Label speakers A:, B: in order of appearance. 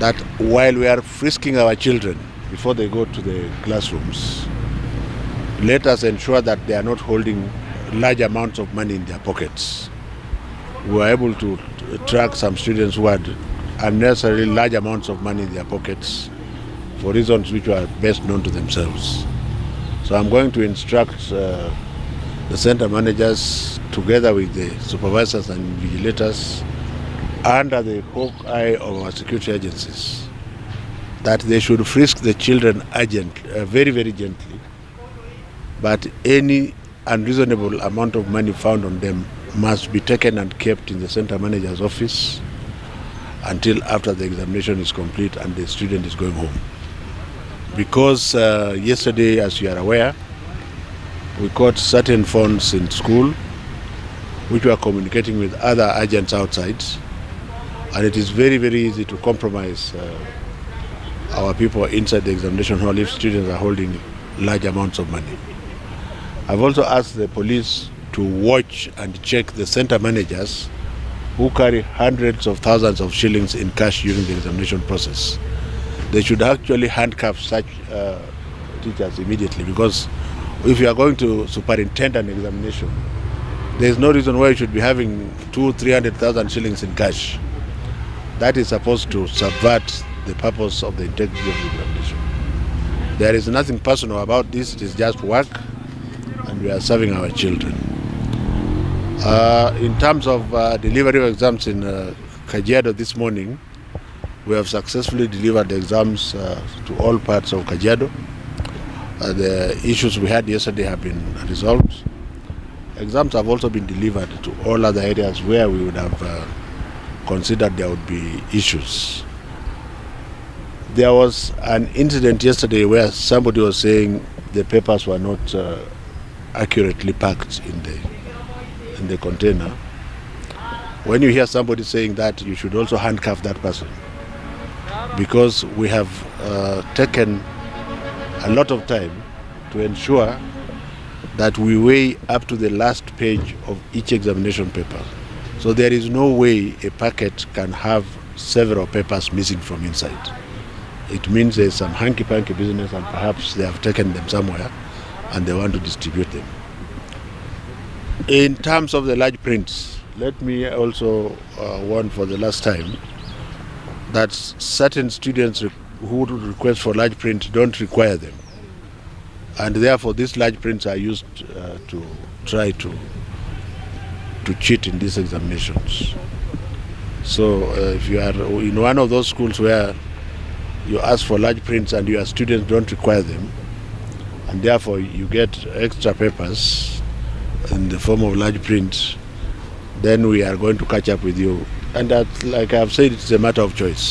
A: that while we are frisking our children before they go to the classrooms, let us ensure that they are not holding large amounts of money in their pockets. We were able to track some students who had unnecessarily large amounts of money in their pockets for reasons which were best known to themselves. So I'm going to instruct the center managers together with the supervisors and vigilators under the hawk eye of our security agencies that they should frisk the children very, very gently, but any unreasonable amount of money found on them must be taken and kept in the center manager's office until after the examination is complete and the student is going home. Because yesterday, as you are aware, we caught certain phones in school which were communicating with other agents outside, and it is very, very easy to compromise our people inside the examination hall if students are holding large amounts of money. I've also asked the police to watch and check the center managers who carry hundreds of thousands of shillings in cash during the examination process. They should actually handcuff such teachers immediately, because if you are going to superintend an examination, there is no reason why you should be having 200,000-300,000 shillings in cash. That is supposed to subvert the purpose of the integrity of the examination. There is nothing personal about this, it is just work, and we are serving our children. In terms of delivery of exams in Kajiado this morning, we have successfully delivered the exams to all parts of Kajiado. The issues we had yesterday have been resolved. Exams have also been delivered to all other areas where we would have considered there would be issues. There was an incident yesterday where somebody was saying the papers were not accurately packed in the container. When you hear somebody saying that, you should also handcuff that person, because we have taken a lot of time to ensure that we weigh up to the last page of each examination paper. So there is no way a packet can have several papers missing from inside. It means there's some hanky-panky business, and perhaps they have taken them somewhere and they want to distribute them. In terms of the large prints, let me also warn for the last time that certain students who request for large print don't require them, and therefore these large prints are used to try to cheat in these examinations. So if you are in one of those schools where you ask for large prints and your students don't require them, and therefore you get extra papers in the form of large print, then we are going to catch up with you. And that, like I've said, it's a matter of choice.